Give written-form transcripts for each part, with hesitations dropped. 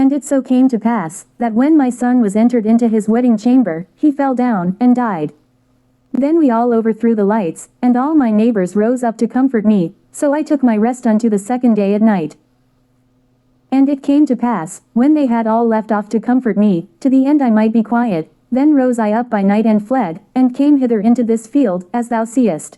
And it so came to pass, that when my son was entered into his wedding chamber, he fell down, and died. Then we all overthrew the lights, and all my neighbors rose up to comfort me, so I took my rest unto the second day at night. And it came to pass, when they had all left off to comfort me, to the end I might be quiet, then rose I up by night and fled, and came hither into this field, as thou seest.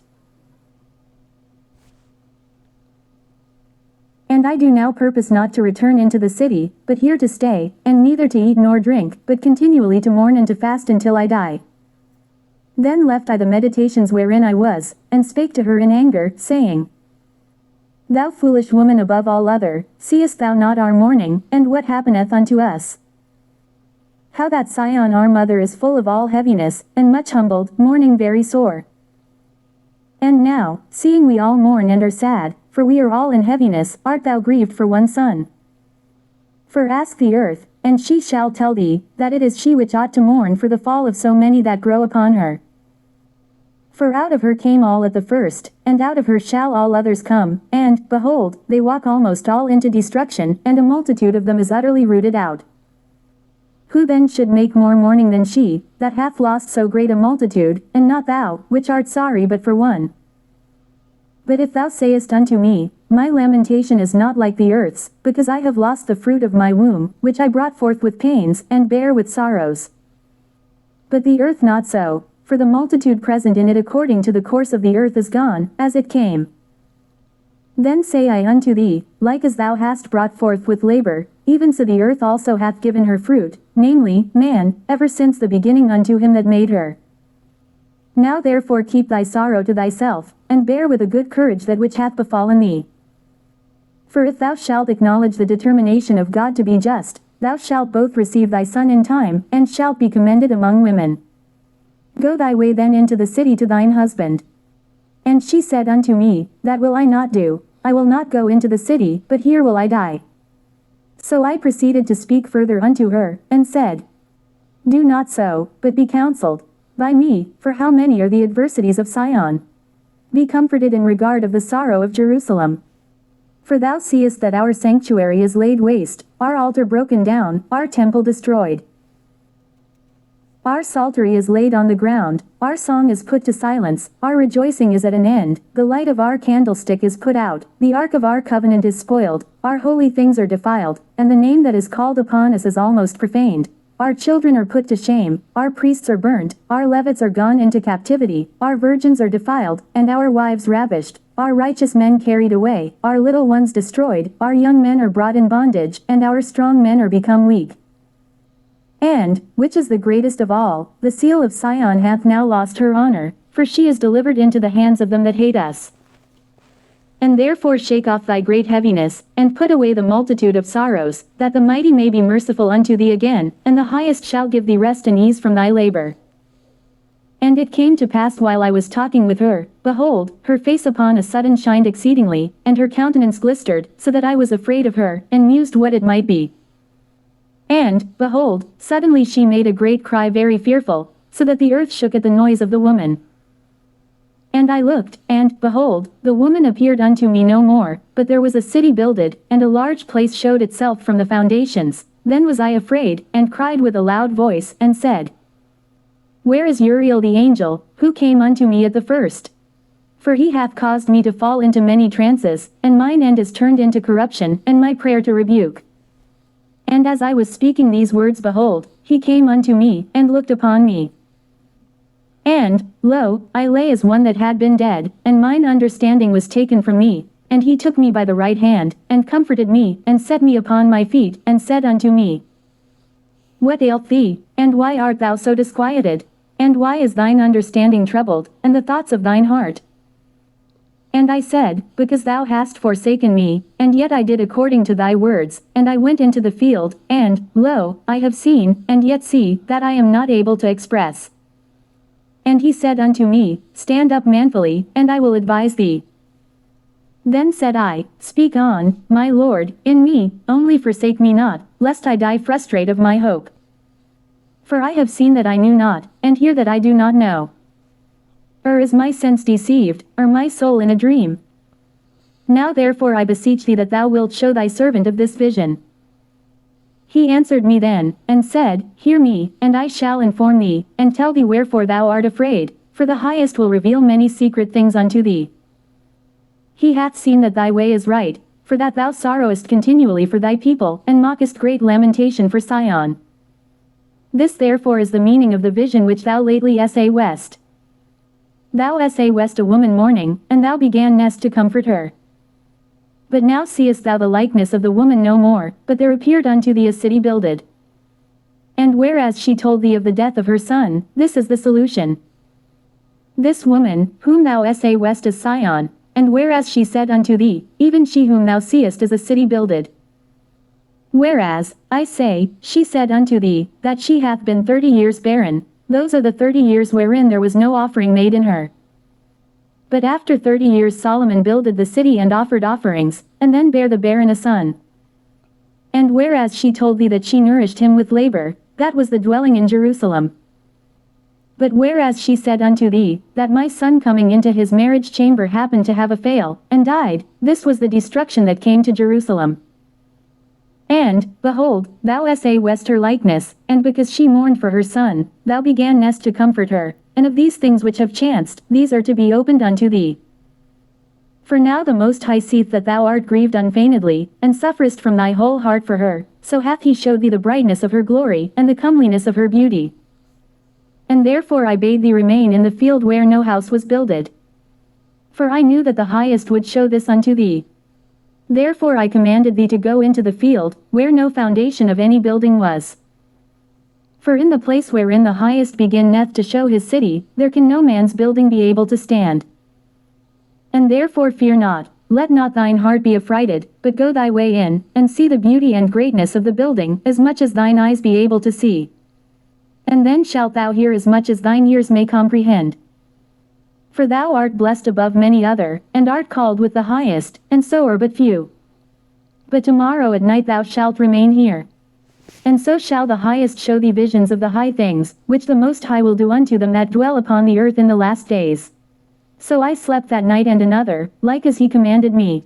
And I do now purpose not to return into the city, but here to stay, and neither to eat nor drink, but continually to mourn and to fast until I die. Then left I the meditations wherein I was, and spake to her in anger, saying, Thou foolish woman above all other, seest thou not our mourning, and what happeneth unto us? How that Sion our mother is full of all heaviness, and much humbled, mourning very sore. And now, seeing we all mourn and are sad, for we are all in heaviness, art thou grieved for one son? For ask the earth, and she shall tell thee, that it is she which ought to mourn for the fall of so many that grow upon her. For out of her came all at the first, and out of her shall all others come, and, behold, they walk almost all into destruction, and a multitude of them is utterly rooted out. Who then should make more mourning than she, that hath lost so great a multitude, and not thou, which art sorry but for one? But if thou sayest unto me, My lamentation is not like the earth's, because I have lost the fruit of my womb, which I brought forth with pains, and bare with sorrows. But the earth not so, for the multitude present in it according to the course of the earth is gone, as it came. Then say I unto thee, like as thou hast brought forth with labor, even so the earth also hath given her fruit, namely, man, ever since the beginning unto him that made her. Now therefore keep thy sorrow to thyself, and bear with a good courage that which hath befallen thee. For if thou shalt acknowledge the determination of God to be just, thou shalt both receive thy son in time, and shalt be commended among women. Go thy way then into the city to thine husband. And she said unto me, That will I not do, I will not go into the city, but here will I die. So I proceeded to speak further unto her, and said, Do not so, but be counseled by me, for how many are the adversities of Sion? Be comforted in regard of the sorrow of Jerusalem. For thou seest that our sanctuary is laid waste, our altar broken down, our temple destroyed. Our psaltery is laid on the ground, our song is put to silence, our rejoicing is at an end, the light of our candlestick is put out, the ark of our covenant is spoiled, our holy things are defiled, and the name that is called upon us is almost profaned. Our children are put to shame, our priests are burnt, our Levites are gone into captivity, our virgins are defiled, and our wives ravished, our righteous men carried away, our little ones destroyed, our young men are brought in bondage, and our strong men are become weak. And, which is the greatest of all, the seal of Sion hath now lost her honor, for she is delivered into the hands of them that hate us. And therefore shake off thy great heaviness, and put away the multitude of sorrows, that the mighty may be merciful unto thee again, and the highest shall give thee rest and ease from thy labor. And it came to pass while I was talking with her, behold, her face upon a sudden shined exceedingly, and her countenance glistered, so that I was afraid of her, and mused what it might be. And, behold, suddenly she made a great cry very fearful, so that the earth shook at the noise of the woman. And I looked, and, behold, the woman appeared unto me no more, but there was a city builded, and a large place showed itself from the foundations. Then was I afraid, and cried with a loud voice, and said, Where is Uriel the angel, who came unto me at the first? For he hath caused me to fall into many trances, and mine end is turned into corruption, and my prayer to rebuke. And as I was speaking these words, behold, he came unto me, and looked upon me. And, lo, I lay as one that had been dead, and mine understanding was taken from me, and he took me by the right hand, and comforted me, and set me upon my feet, and said unto me, What aileth thee, and why art thou so disquieted? And why is thine understanding troubled, and the thoughts of thine heart? And I said, Because thou hast forsaken me, and yet I did according to thy words, and I went into the field, and, lo, I have seen, and yet see, that I am not able to express. And he said unto me, Stand up manfully, and I will advise thee. Then said I, Speak on, my Lord, in me, only forsake me not, lest I die frustrate of my hope. For I have seen that I knew not, and hear that I do not know. Or is my sense deceived, or my soul in a dream? Now therefore I beseech thee that thou wilt show thy servant of this vision. He answered me then, and said, Hear me, and I shall inform thee, and tell thee wherefore thou art afraid, for the Highest will reveal many secret things unto thee. He hath seen that thy way is right, for that thou sorrowest continually for thy people, and mockest great lamentation for Sion. This therefore is the meaning of the vision which thou lately sawest. Thou sawest a woman mourning, and thou beganest to comfort her. But now seest thou the likeness of the woman no more, but there appeared unto thee a city builded. And whereas she told thee of the death of her son, this is the solution. This woman, whom thou sawest is Sion, and whereas she said unto thee, even she whom thou seest is a city builded. Whereas, I say, she said unto thee, that she hath been 30 years barren, those are the 30 years wherein there was no offering made in her. But after 30 years Solomon builded the city and offered offerings, and then bare the barren a son. And whereas she told thee that she nourished him with labor, that was the dwelling in Jerusalem. But whereas she said unto thee, that my son coming into his marriage chamber happened to have a fail, and died, this was the destruction that came to Jerusalem. And, behold, thou sawest her likeness, and because she mourned for her son, thou beganest to comfort her. And of these things which have chanced, these are to be opened unto thee. For now the Most High seeth that thou art grieved unfeignedly, and sufferest from thy whole heart for her, so hath he showed thee the brightness of her glory, and the comeliness of her beauty. And therefore I bade thee remain in the field where no house was builded. For I knew that the Highest would show this unto thee. Therefore I commanded thee to go into the field, where no foundation of any building was. For in the place wherein the Highest beginneth to show his city, there can no man's building be able to stand. And therefore fear not, let not thine heart be affrighted, but go thy way in, and see the beauty and greatness of the building, as much as thine eyes be able to see. And then shalt thou hear as much as thine ears may comprehend. For thou art blessed above many other, and art called with the Highest, and so are but few. But tomorrow at night thou shalt remain here. And so shall the Highest show thee visions of the high things, which the Most High will do unto them that dwell upon the earth in the last days. So I slept that night and another, like as he commanded me.